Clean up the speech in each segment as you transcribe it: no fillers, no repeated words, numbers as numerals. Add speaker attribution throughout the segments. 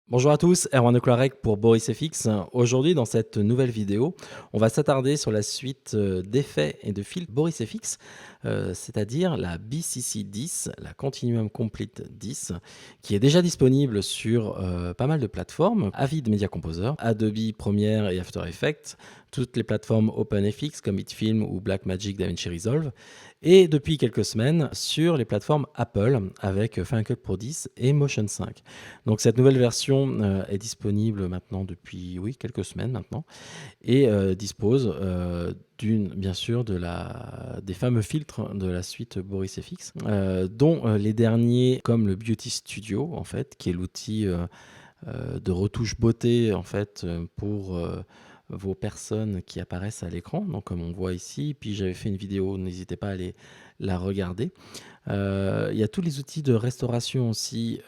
Speaker 1: Bonjour à tous, Erwan de Clarec pour Boris FX. Aujourd'hui, dans cette nouvelle vidéo, on va s'attarder sur la suite d'effets et de filtres Boris FX, c'est-à-dire la BCC 10, la Continuum Complete 10, qui est déjà disponible sur pas mal de plateformes, Avid Media Composer, Adobe Premiere et After Effects, toutes les plateformes OpenFX comme HitFilm ou Blackmagic DaVinci Resolve, et depuis quelques semaines sur les plateformes Apple avec Final Cut Pro 10 et Motion 5. Donc cette nouvelle version est disponible maintenant depuis quelques semaines maintenant et dispose bien sûr des fameux filtres de la suite Boris FX, dont les derniers comme le Beauty Studio en fait, qui est l'outil de retouche beauté en fait pour vos personnes qui apparaissent à l'écran, donc comme on voit ici. Puis j'avais fait une vidéo, n'hésitez pas à aller la regarder. Il y a tous les outils de restauration aussi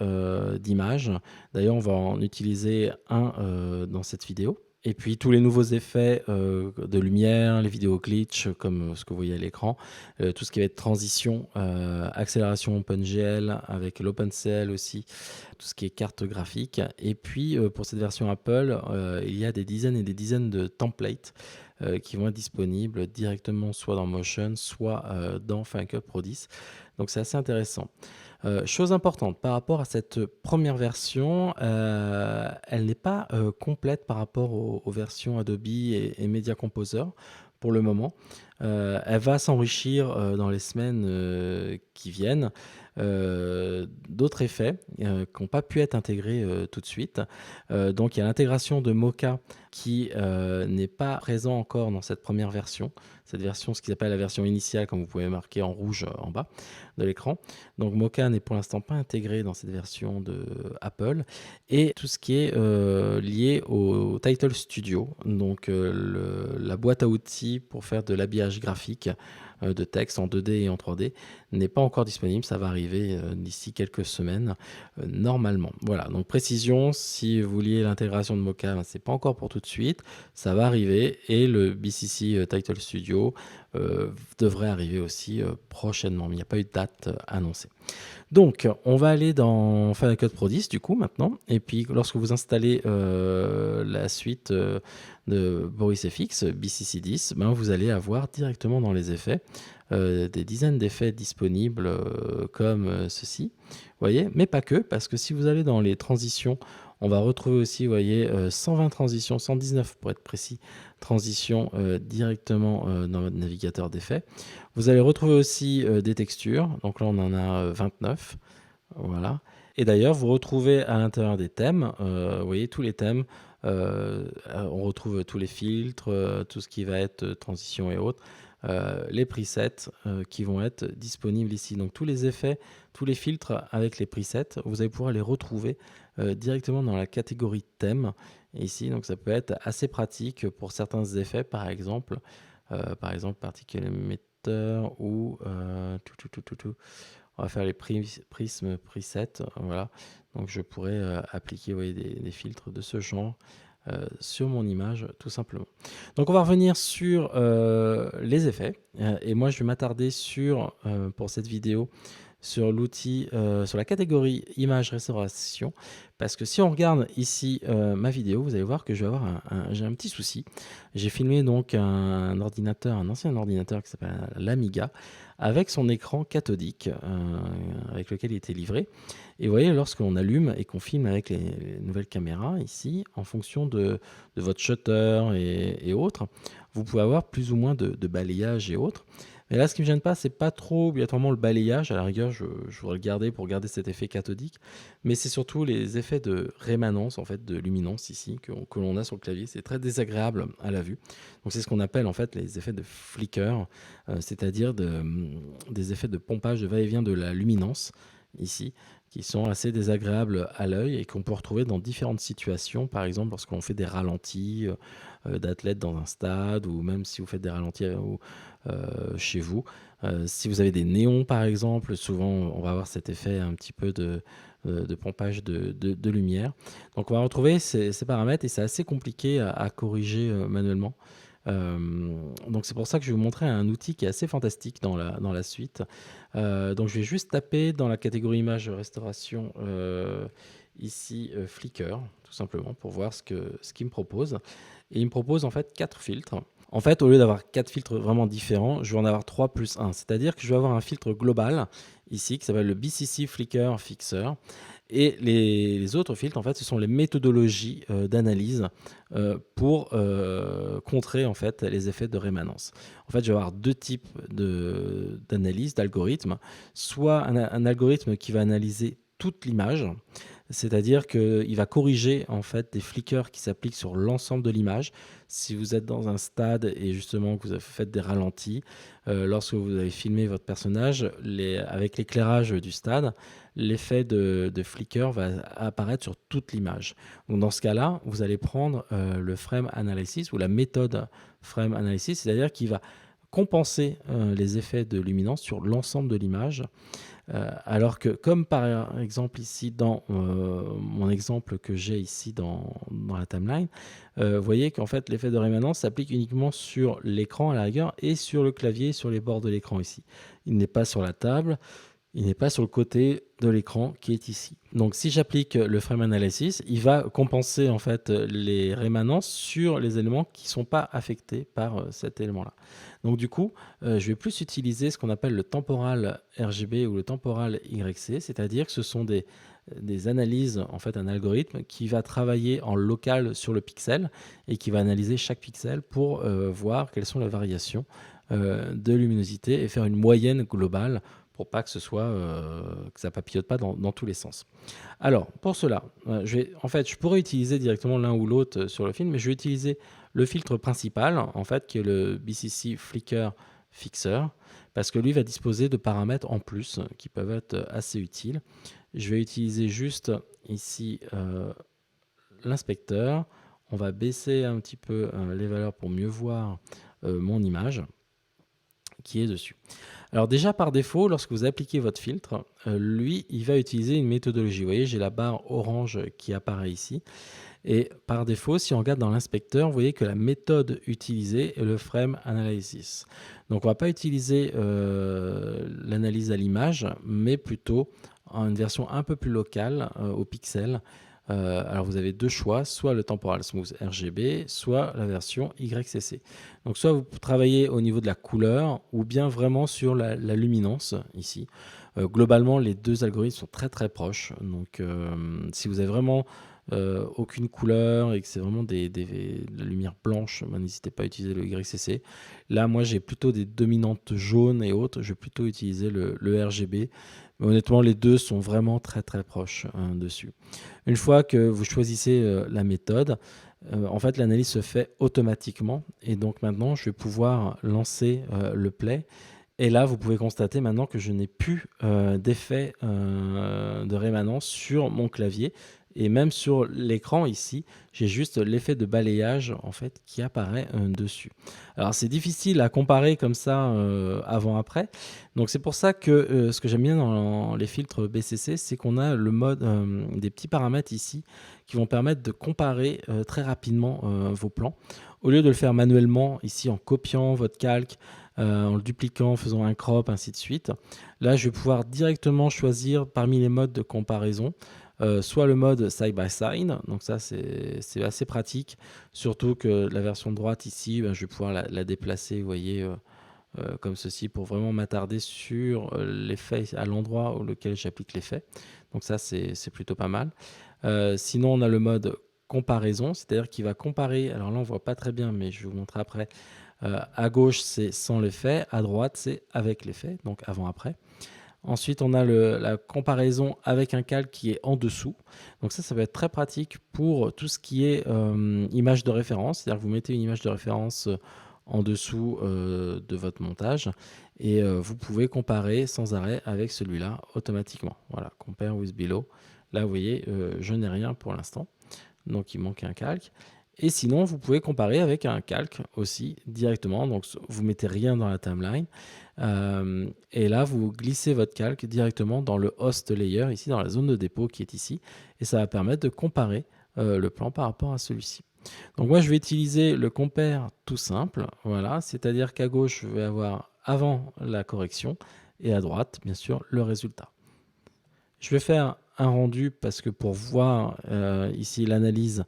Speaker 1: d'images. D'ailleurs, on va en utiliser un dans cette vidéo. Et puis tous les nouveaux effets de lumière, les vidéos glitch, comme ce que vous voyez à l'écran, tout ce qui va être transition, accélération OpenGL avec l'OpenCL aussi, tout ce qui est carte graphique. Et puis pour cette version Apple, il y a des dizaines et des dizaines de templates qui vont être disponibles directement soit dans Motion, soit dans Final Cut Pro 10. Donc c'est assez intéressant. Chose importante, par rapport à cette première version, elle n'est pas complète par rapport aux versions Adobe et Media Composer pour le moment. Elle va s'enrichir dans les semaines qui viennent. D'autres effets qui n'ont pas pu être intégrés tout de suite. Donc il y a l'intégration de Mocha qui n'est pas présent encore dans cette première version. Cette version, ce qu'ils appellent la version initiale, comme vous pouvez marquer en rouge en bas de l'écran. Donc Mocha n'est pour l'instant pas intégré dans cette version de Apple. Et tout ce qui est lié au Title Studio, donc la boîte à outils pour faire de l'habillage graphique de texte en 2D et en 3D n'est pas encore disponible. Ça va arriver d'ici quelques semaines normalement. Voilà, donc précision, si vous vouliez l'intégration de Mocha, ben, c'est pas encore pour tout de suite. Ça va arriver et le BCC Title Studio devrait arriver aussi prochainement. Mais il n'y a pas eu de date annoncée. Donc, on va aller dans Final Cut Pro 10 du coup maintenant. Et puis, lorsque vous installez la suite de Boris FX, BCC 10, ben, vous allez avoir directement dans les effets des dizaines d'effets disponibles comme ceci. Vous voyez, mais pas que, parce que si vous allez dans les transitions, on va retrouver aussi, vous voyez, 120 transitions, 119 pour être précis, transitions directement dans votre navigateur d'effets. Vous allez retrouver aussi des textures, donc là on en a 29, voilà. Et d'ailleurs, vous retrouvez à l'intérieur des thèmes, vous voyez tous les thèmes, on retrouve tous les filtres, tout ce qui va être transition et autres, les presets qui vont être disponibles ici. Donc tous les effets, tous les filtres avec les presets, vous allez pouvoir les retrouver directement dans la catégorie thème ici. Donc ça peut être assez pratique pour certains effets, par exemple particle émetteur ou on va faire les prismes presets, voilà. Donc je pourrais appliquer, vous voyez, des filtres de ce genre sur mon image tout simplement. Donc on va revenir sur les effets et moi je vais m'attarder pour cette vidéo sur l'outil, sur la catégorie image restauration, parce que si on regarde ici ma vidéo, vous allez voir que je vais avoir j'ai un petit souci. J'ai filmé donc un ancien ordinateur qui s'appelle l'Amiga, avec son écran cathodique avec lequel il était livré. Et vous voyez, lorsqu'on allume et qu'on filme avec les nouvelles caméras ici, en fonction de votre shutter et autres, vous pouvez avoir plus ou moins de balayage et autres. Mais là, ce qui ne me gêne pas, c'est pas trop obligatoirement le balayage. À la rigueur, je voudrais le garder pour garder cet effet cathodique. Mais c'est surtout les effets de rémanence, en fait, de luminance ici, que l'on a sur le clavier. C'est très désagréable à la vue. Donc c'est ce qu'on appelle en fait les effets de flicker, c'est-à-dire des effets de pompage, de va-et-vient de la luminance ici, qui sont assez désagréables à l'œil et qu'on peut retrouver dans différentes situations. Par exemple, lorsqu'on fait des ralentis d'athlètes dans un stade, ou même si vous faites des ralentis chez vous. Si vous avez des néons, par exemple, souvent on va avoir cet effet un petit peu de pompage de lumière. Donc on va retrouver ces paramètres et c'est assez compliqué à corriger manuellement. Donc c'est pour ça que je vais vous montrer un outil qui est assez fantastique dans la suite. Donc je vais juste taper dans la catégorie image restauration ici Flickr, tout simplement, pour voir ce qu'il me propose. Et il me propose en fait 4 filtres. En fait, au lieu d'avoir 4 filtres vraiment différents, je vais en avoir 3 plus 1. C'est-à-dire que je vais avoir un filtre global ici qui s'appelle le BCC Flickr Fixer. Et les autres filtres, en fait, ce sont les méthodologies d'analyse pour contrer en fait les effets de rémanence. En fait, je vais avoir deux types d'analyse, d'algorithmes. Soit un algorithme qui va analyser toute l'image, c'est-à-dire qu'il va corriger en fait des flickers qui s'appliquent sur l'ensemble de l'image. Si vous êtes dans un stade et justement que vous faites des ralentis, lorsque vous avez filmé votre personnage, avec l'éclairage du stade, l'effet de flicker va apparaître sur toute l'image. Donc dans ce cas-là, vous allez prendre le frame analysis ou la méthode frame analysis, c'est-à-dire qu'il va compenser les effets de luminance sur l'ensemble de l'image. Alors que, comme par exemple ici dans mon exemple que j'ai ici dans la timeline, vous voyez qu'en fait l'effet de rémanence s'applique uniquement sur l'écran à la rigueur et sur le clavier, sur les bords de l'écran ici. Il n'est pas sur la table, il n'est pas sur le côté de l'écran qui est ici. Donc si j'applique le frame analysis, il va compenser en fait les rémanences sur les éléments qui ne sont pas affectés par cet élément-là. Donc du coup, je vais plus utiliser ce qu'on appelle le temporal RGB ou le temporal YC, c'est-à-dire que ce sont des analyses, en fait un algorithme qui va travailler en local sur le pixel et qui va analyser chaque pixel pour voir quelles sont les variations de luminosité et faire une moyenne globale pour pas que ce soit que ça papillote pas dans tous les sens. Alors pour cela, je pourrais utiliser directement l'un ou l'autre sur le film, mais je vais utiliser le filtre principal en fait qui est le BCC Flickr Fixer parce que lui va disposer de paramètres en plus qui peuvent être assez utiles. Je vais utiliser juste ici l'inspecteur. On va baisser un petit peu les valeurs pour mieux voir mon image qui est dessus. Alors déjà par défaut, lorsque vous appliquez votre filtre, lui, il va utiliser une méthodologie. Vous voyez, j'ai la barre orange qui apparaît ici. Et par défaut, si on regarde dans l'inspecteur, vous voyez que la méthode utilisée est le frame analysis. Donc on ne va pas utiliser l'analyse à l'image, mais plutôt une version un peu plus locale au pixel. Alors vous avez deux choix, soit le temporal smooth RGB, soit la version YCC. Donc soit vous travaillez au niveau de la couleur, ou bien vraiment sur la luminance ici. Globalement, les deux algorithmes sont très très proches. Donc si vous avez vraiment aucune couleur et que c'est vraiment de la lumière blanche, n'hésitez pas à utiliser le YCC. Là, moi, j'ai plutôt des dominantes jaunes et autres. Je vais plutôt utiliser le RGB. Mais honnêtement, les deux sont vraiment très très proches dessus. Une fois que vous choisissez la méthode, en fait, l'analyse se fait automatiquement. Et donc maintenant, je vais pouvoir lancer le play. Et là, vous pouvez constater maintenant que je n'ai plus d'effet de rémanence sur mon clavier. Et même sur l'écran ici, j'ai juste l'effet de balayage en fait qui apparaît dessus. Alors c'est difficile à comparer comme ça avant-après. Donc c'est pour ça que ce que j'aime bien dans les filtres BCC, c'est qu'on a le mode des petits paramètres ici qui vont permettre de comparer très rapidement vos plans. Au lieu de le faire manuellement ici en copiant votre calque, en le dupliquant, en faisant un crop, ainsi de suite. Là, je vais pouvoir directement choisir parmi les modes de comparaison, soit le mode side by side, donc ça c'est assez pratique, surtout que la version de droite ici, je vais pouvoir la déplacer, vous voyez, comme ceci, pour vraiment m'attarder sur l'effet à l'endroit auquel j'applique l'effet. Donc ça c'est plutôt pas mal. Sinon on a le mode comparaison, c'est-à-dire qu'il va comparer, alors là on voit pas très bien, mais je vais vous montrer après. À gauche, c'est sans l'effet. À droite, c'est avec l'effet, donc avant-après. Ensuite, on a la comparaison avec un calque qui est en dessous. Donc ça va être très pratique pour tout ce qui est image de référence. C'est-à-dire que vous mettez une image de référence en dessous de votre montage et vous pouvez comparer sans arrêt avec celui-là automatiquement. Voilà, compare with below. Là, vous voyez, je n'ai rien pour l'instant. Donc, il manque un calque. Et sinon, vous pouvez comparer avec un calque aussi directement. Donc, vous mettez rien dans la timeline. Et là, vous glissez votre calque directement dans le host layer, ici dans la zone de dépôt qui est ici. Et ça va permettre de comparer le plan par rapport à celui-ci. Donc, moi, je vais utiliser le compare tout simple. Voilà, c'est-à-dire qu'à gauche, je vais avoir avant la correction et à droite, bien sûr, le résultat. Je vais faire un rendu parce que pour voir ici l'analyse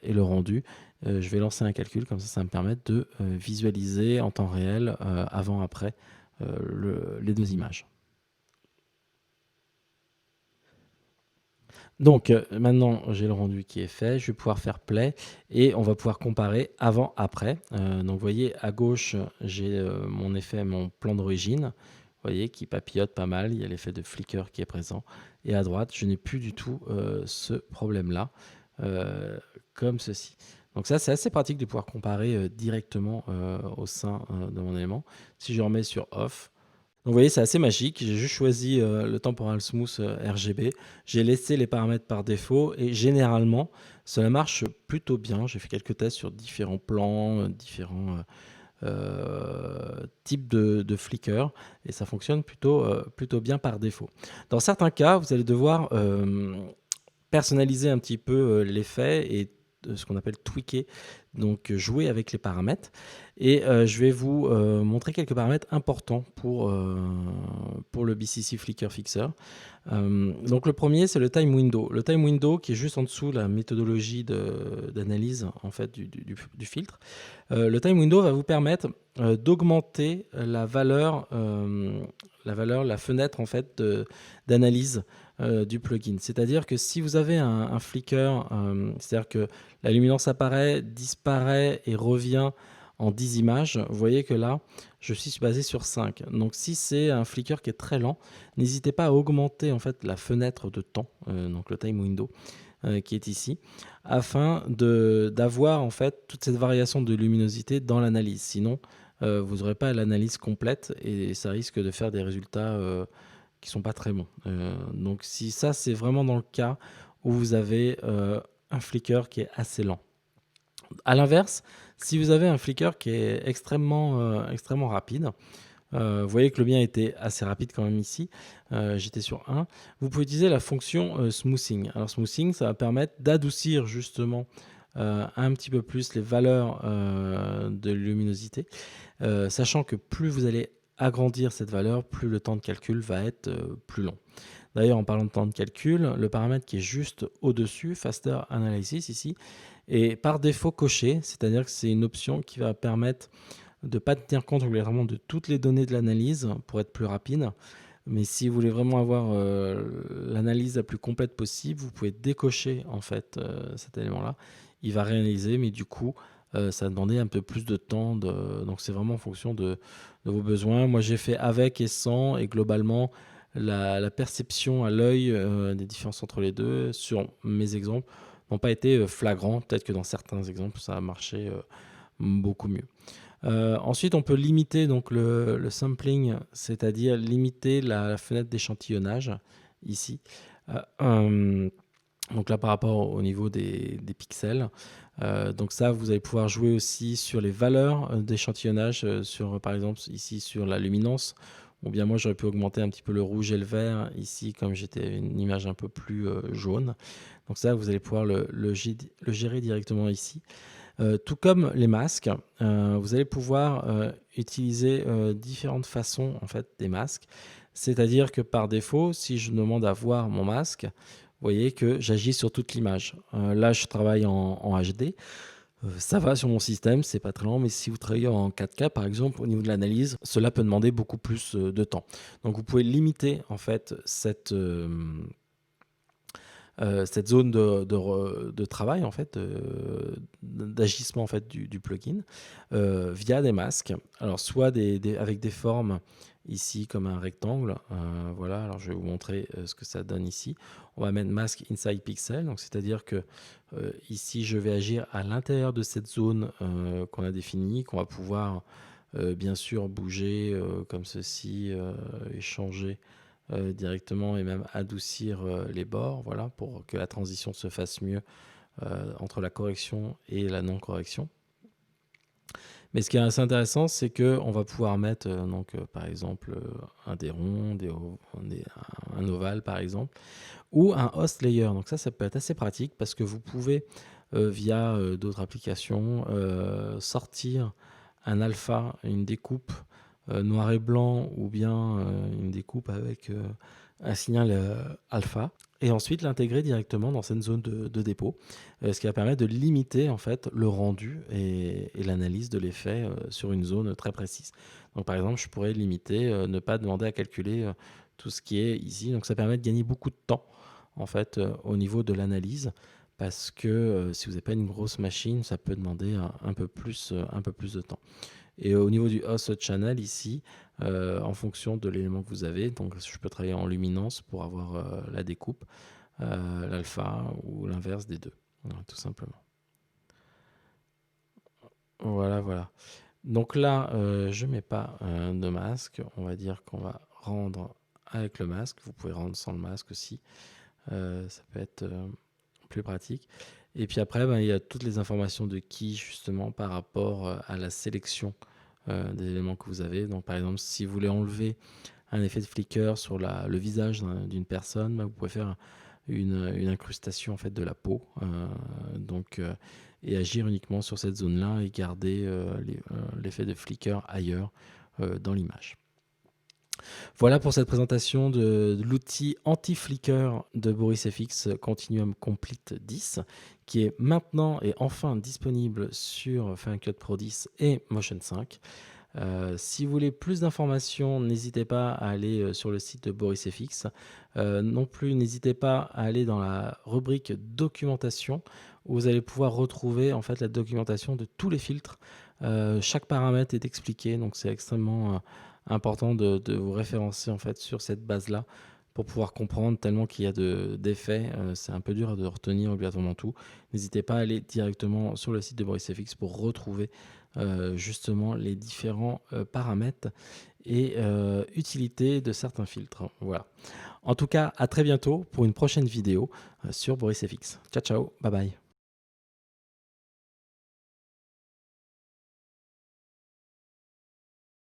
Speaker 1: et le rendu, je vais lancer un calcul, comme ça me permet de visualiser en temps réel, avant-après, les deux images. Donc maintenant j'ai le rendu qui est fait, je vais pouvoir faire play et on va pouvoir comparer avant-après. Donc vous voyez à gauche j'ai mon effet, mon plan d'origine, vous voyez qui papillote pas mal, il y a l'effet de flicker qui est présent. Et à droite je n'ai plus du tout ce problème-là, comme ceci. Donc ça c'est assez pratique de pouvoir comparer directement au sein de mon élément. Si je remets sur off, donc vous voyez, c'est assez magique. J'ai juste choisi le temporal smooth RGB. J'ai laissé les paramètres par défaut et généralement, cela marche plutôt bien. J'ai fait quelques tests sur différents plans, différents types de flicker et ça fonctionne plutôt bien par défaut. Dans certains cas, vous allez devoir personnaliser un petit peu l'effet et ce qu'on appelle tweaker, donc jouer avec les paramètres. Et je vais vous montrer quelques paramètres importants pour le BCC Flicker Fixer. Donc le premier, c'est le time window. Le time window qui est juste en dessous la méthodologie d'analyse en fait du filtre. Le time window va vous permettre d'augmenter la fenêtre en fait d'analyse du plugin. C'est-à-dire que si vous avez un flicker, c'est-à-dire que la luminance apparaît, disparaît et revient en 10 images, vous voyez que là, je suis basé sur 5. Donc si c'est un flicker qui est très lent, n'hésitez pas à augmenter en fait la fenêtre de temps, donc le time window, qui est ici, afin d'avoir en fait toute cette variation de luminosité dans l'analyse. Sinon, vous n'aurez pas l'analyse complète et ça risque de faire des résultats qui sont pas très bons. Donc si ça, c'est vraiment dans le cas où vous avez un flicker qui est assez lent. À l'inverse, si vous avez un flicker qui est extrêmement rapide, vous voyez que le mien était assez rapide quand même ici, j'étais sur 1, vous pouvez utiliser la fonction smoothing. Alors smoothing, ça va permettre d'adoucir justement un petit peu plus les valeurs de luminosité, sachant que plus vous allez agrandir cette valeur, plus le temps de calcul va être plus long. D'ailleurs, en parlant de temps de calcul, le paramètre qui est juste au-dessus, Faster Analysis ici, est par défaut coché, c'est-à-dire que c'est une option qui va permettre de ne pas tenir compte régulièrement de toutes les données de l'analyse pour être plus rapide. Mais si vous voulez vraiment avoir l'analyse la plus complète possible, vous pouvez décocher en fait cet élément-là. Il va réaliser, mais du coup, ça va demander un peu plus de temps. Donc c'est vraiment en fonction de vos besoins. Moi, j'ai fait avec et sans, et globalement, la perception à l'œil des différences entre les deux sur mes exemples n'ont pas été flagrants. Peut-être que dans certains exemples, ça a marché beaucoup mieux. Ensuite, on peut limiter donc le sampling, c'est-à-dire limiter la fenêtre d'échantillonnage ici. Donc là, par rapport au niveau des pixels. Donc ça, vous allez pouvoir jouer aussi sur les valeurs d'échantillonnage, par exemple ici sur la luminance. Ou bien moi, j'aurais pu augmenter un petit peu le rouge et le vert ici, comme j'étais une image un peu plus jaune. Donc ça, vous allez pouvoir le gérer directement ici. Tout comme les masques, vous allez pouvoir utiliser différentes façons en fait des masques. C'est-à-dire que par défaut, si je demande à voir mon masque, vous voyez que j'agis sur toute l'image. Là, je travaille en HD. Ça va sur mon système, c'est pas très lent, mais si vous travaillez en 4K par exemple, au niveau de l'analyse, cela peut demander beaucoup plus de temps. Donc vous pouvez limiter en fait cette zone de travail en fait, d'agissement en fait du plugin via des masques. Alors soit avec des formes ici comme un rectangle. Voilà, alors je vais vous montrer ce que ça donne ici. On va mettre Mask Inside Pixel, donc c'est-à-dire que ici je vais agir à l'intérieur de cette zone qu'on a définie, qu'on va pouvoir bien sûr bouger comme ceci et changer directement et même adoucir les bords, voilà, pour que la transition se fasse mieux entre la correction et la non-correction. Mais ce qui est assez intéressant, c'est qu'on va pouvoir mettre par exemple des ronds, un ovale par exemple, ou un host layer. Donc ça peut être assez pratique parce que vous pouvez via d'autres applications sortir un alpha, une découpe noir et blanc ou bien une découpe avec un signal alpha, et ensuite l'intégrer directement dans cette zone de dépôt, ce qui va permettre de limiter en fait le rendu et l'analyse de l'effet sur une zone très précise. Donc par exemple, je pourrais limiter, ne pas demander à calculer tout ce qui est ici. Donc ça permet de gagner beaucoup de temps en fait au niveau de l'analyse, parce que si vous n'avez pas une grosse machine, ça peut demander un peu plus de temps. Et au niveau du host channel ici, en fonction de l'élément que vous avez, donc je peux travailler en luminance pour avoir la découpe, l'alpha ou l'inverse des deux, voilà, tout simplement. Voilà, voilà. Donc là, je mets pas de masque. On va dire qu'on va rendre avec le masque. Vous pouvez rendre sans le masque aussi. Ça peut être plus pratique. Et puis après, il y a toutes les informations de key justement par rapport à la sélection des éléments que vous avez. Donc par exemple, si vous voulez enlever un effet de flicker sur le visage d'une personne, vous pouvez faire une incrustation en fait de la peau, et agir uniquement sur cette zone-là et garder l'effet de flicker ailleurs dans l'image. Voilà pour cette présentation de l'outil anti-flicker de BorisFX Continuum Complete 10, qui est maintenant et enfin disponible sur Final Cut Pro 10 et Motion 5. Si vous voulez plus d'informations, n'hésitez pas à aller sur le site de BorisFX. Non plus, n'hésitez pas à aller dans la rubrique documentation, où vous allez pouvoir retrouver en fait la documentation de tous les filtres. Chaque paramètre est expliqué, donc c'est extrêmement important de vous référencer en fait sur cette base-là pour pouvoir comprendre, tellement qu'il y a d'effets. C'est un peu dur de retenir obligatoirement tout. N'hésitez pas à aller directement sur le site de BorisFX pour retrouver justement les différents paramètres et utilités de certains filtres. Voilà. En tout cas, à très bientôt pour une prochaine vidéo sur BorisFX. Ciao, ciao, bye bye.